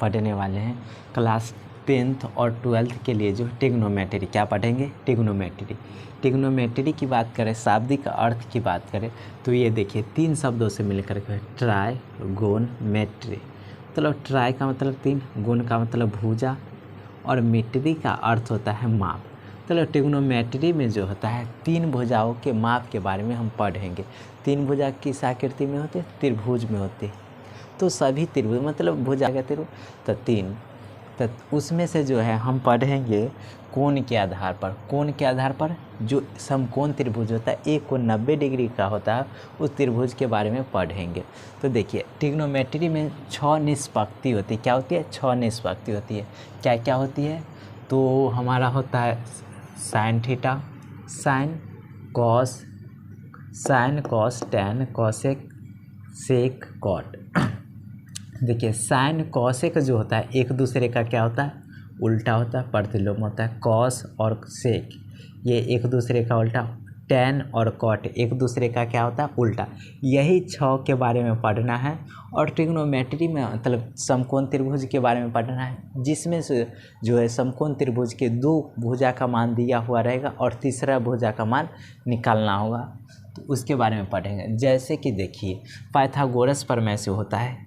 पढ़ने वाले हैं क्लास 10th और 12th के लिए जो ट्रिग्नोमेट्री। क्या पढ़ेंगे? ट्रिग्नोमेट्री। ट्रिग्नोमेट्री की बात करें, शाब्दिक अर्थ की बात करें तो ये देखिए 3 शब्दों से मिलकर के ट्राइगोनमेट्री। मतलब ट्राई का मतलब 3, गोन का मतलब भुजा और मेट्री का अर्थ होता है माप। चलो ट्रिग्नोमेट्री में जो होता है 3 भुजाओं के माप के बारे में हम पढ़ेंगे। 3 भुजा किस आकृति में होते हैं? त्रिभुज में होते हैं। तो सभी त्रिभुज मतलब भुजा का त्रिभुज तो 3, तो उसमें से जो है हम पढ़ेंगे कोण के आधार पर। कोण के आधार पर जो समकोण त्रिभुज होता है, एक कोण 90 डिग्री का होता है, उस त्रिभुज के बारे में पढ़ेंगे। तो देखिए ट्रिग्नोमेट्री में 6 निष्पत्ति होती है। क्या होती है? 6 निष्पत्ति होती है। क्या क्या होती है? तो हमारा होता है sine theta, sine cos tan cosec sec cot. देखिए साइन कॉसेक जो होता है एक दूसरे का क्या होता है? उल्टा होता है, प्रतिलोम होता है। कॉस और सेक ये एक दूसरे का उल्टा। टैन और कॉट एक दूसरे का क्या होता है? उल्टा। यही 6 के बारे में पढ़ना है। और ट्रिग्नोमेट्री में मतलब समकोण त्रिभुज के बारे में पढ़ना है, जिसमें से जो है समकोण त्रिभुज के 2 भुजा का मान दिया हुआ रहेगा और तीसरा भुजा का मान निकालना होगा। तो उसके बारे में पढ़ेंगे। जैसे कि देखिए पाइथागोरस प्रमेय से होता है,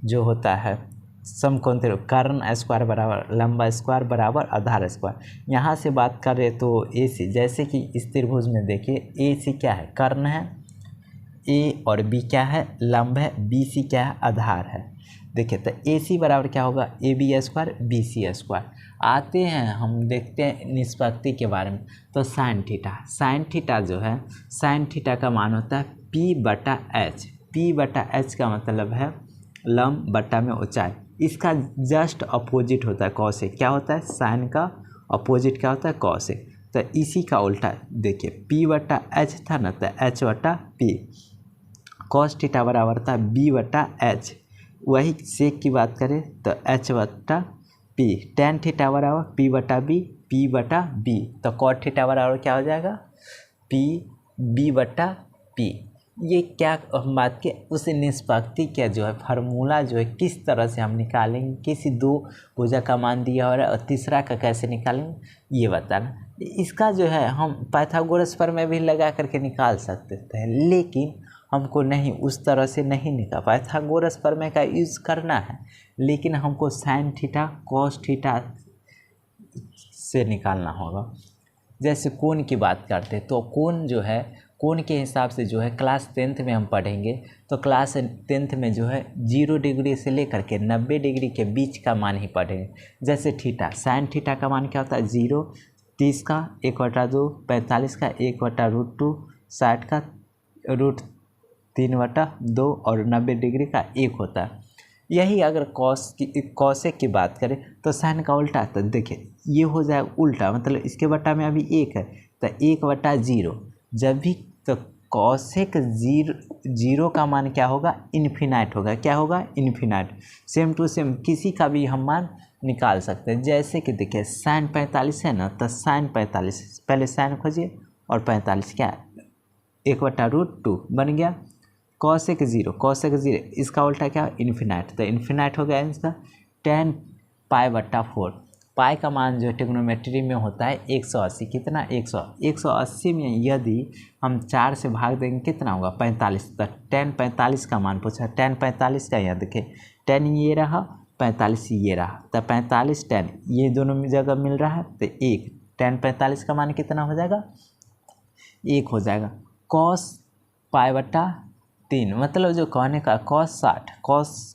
जो होता है समकोण त्रिभुज कर्ण स्क्वायर बराबर लंबा स्क्वायर बराबर आधार स्क्वायर। यहाँ से बात करें तो ए सी, जैसे कि इस त्रिभुज में देखिए ए सी क्या है? कर्ण है। ए और बी क्या है? लंब है। बी सी क्या है? आधार है। देखिए तो ए सी बराबर क्या होगा? A B square B C square. आते हैं हम देखते हैं निष्पत्ति के बारे में। तो साइन थीटा जो है, साइन थीटा का मान होता है P/H। P/H का मतलब है लंब बटा में ऊंचाई। इसका जस्ट अपोजिट होता है कॉसेक। क्या होता है? साइन का अपोजिट क्या होता है? कॉसेक। तो इसी का उल्टा देखिए P/H था ना, तो H/P। कॉस थीटा बराबर था B/H। वही सेक की बात करें तो H/P। टैन थीटा बराबर P/B। तो कॉट थीटा बराबर क्या हो जाएगा? PB/P। ये क्या हम बात के उस निष्पत्ति का जो है फार्मूला जो है किस तरह से हम निकालेंगे, किसी 2 भुजा का मान दिया हो रहा है और तीसरा का कैसे निकालेंगे ये बताना। इसका जो है हम पाइथागोरस प्रमेय भी लगा करके निकाल सकते हैं, लेकिन हमको नहीं उस तरह से नहीं निकाल। पाइथागोरस प्रमेय का यूज़ करना है, लेकिन हमको साइन थीटा कॉस थीटा से निकालना होगा। जैसे कोण की बात करते हैं तो कोण जो है, कोण के हिसाब से जो है क्लास 10th में हम पढ़ेंगे। तो क्लास 10th में जो है 0 डिग्री से लेकर के 90 डिग्री के बीच का मान ही पढ़ेंगे। जैसे थीटा, साइन थीटा का मान क्या होता है? 0, 30 का 1/2, 45 का 1/√2, 60 का √3/2 और 90 डिग्री का 1 होता है। यही अगर कॉसेक की बात करें तो साइन का उल्टा। तो देखिए ये हो जाएगा उल्टा, मतलब इसके बटा में अभी 1 है तो 1/0। जब भी तो कॉसेक 0 का मान क्या होगा? इन्फिनाइट होगा। क्या होगा? इन्फिनाइट। सेम टू सेम किसी का भी हम मान निकाल सकते हैं। जैसे कि देखिए साइन 45 है ना, तो साइन 45 पहले साइन खोजिए और 45 क्या है? 1/√2 बन गया। कॉसेक 0 इसका उल्टा क्या? इन्फिनाइट। तो इन्फिनाइट हो गया इसका tan π/4। पाई का मान जो ट्रिग्नोमेट्री में होता है 180। कितना? 180 में यदि हम 4 से भाग देंगे कितना होगा? 45। तो tan 45 का मान पूछा। tan 45 का यहाँ देखिए tan ये रहा, 45 ये रहा, तो 45 tan ये दोनों जगह मिल रहा है तो 1। tan 45 का मान कितना हो जाएगा? 1 हो जाएगा। cos π/3 मतलब जो कहने का cos 60,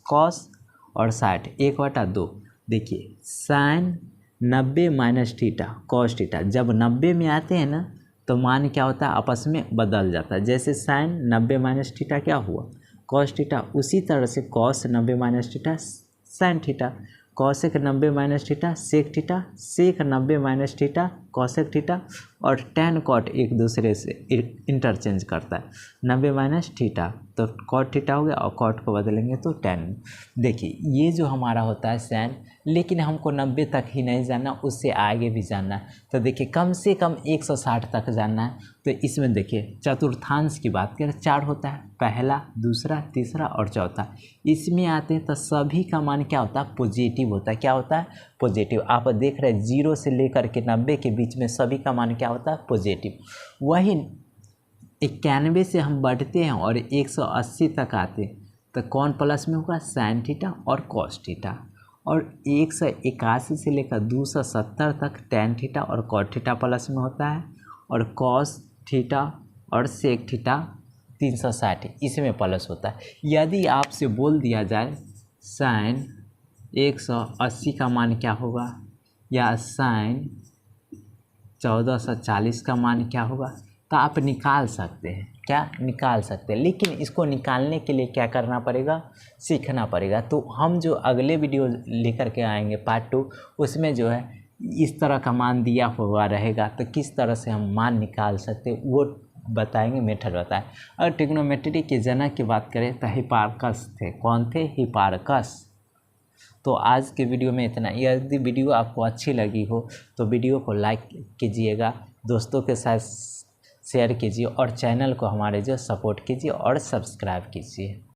cos और 60 1/2। देखिए sine 90 minus theta cos theta, जब 90 में आते हैं ना तो मान क्या होता है? आपस में बदल जाता है। जैसे साइन 90 माइनस थीटा क्या हुआ? Cos theta. उसी तरह से cos 90 minus theta sine theta, cosec 90 minus theta sec theta, sec 90 minus theta cosec theta और टैन कॉट एक दूसरे से इंटरचेंज करता है। 90 माइनस थीटा तो कॉट थीटा हो गया और कॉट को बदलेंगे तो टैन। देखिए ये जो हमारा होता है सैन, लेकिन हमको 90 तक ही नहीं जानना, उससे आगे भी जानना है। तो देखिए कम से कम 160 तक जानना है। तो इसमें देखिए चतुर्थांश की बात करें 4 होता है, पहला, दूसरा, तीसरा और चौथा। इसमें आते हैं तो सभी का मान क्या होता है, पॉजिटिव होता है। क्या होता है, पॉजिटिव। आप देख रहे हैं 0 से लेकर के 90 के बीच में सभी का मान क्या होता है, पॉजिटिव। वही 91 से हम बढ़ते हैं और 180 तक आते हैं तो कौन प्लस में होगा, साइन थीटा और कॉस थीटा। और 181 से लेकर 270 तक टैन थीटा और कॉट थीटा प्लस में होता है। और कॉस थीटा और सेक थीटा 360 इसमें प्लस होता है। यदि आपसे बोल दिया जाए साइन 180 का मान क्या होगा या साइन 1440 का मान क्या होगा, तो आप निकाल सकते हैं। क्या निकाल सकते हैं, लेकिन इसको निकालने के लिए क्या करना पड़ेगा, सीखना पड़ेगा। तो हम जो अगले वीडियो लेकर के आएंगे पार्ट 2, उसमें जो है इस तरह का मान दिया हुआ रहेगा तो किस तरह से हम मान निकाल सकते हैं वो बताएंगे, मेथड बताएं। और ट्रिग्नोमेट्री के जनक की बात करें तो हिपार्कस थे। कौन थे, हिपार्कस। तो आज के वीडियो में इतना। यदि वीडियो आपको अच्छी लगी हो तो वीडियो को लाइक कीजिएगा, दोस्तों के साथ शेयर कीजिए और चैनल को हमारे जो सपोर्ट कीजिए और सब्सक्राइब कीजिए।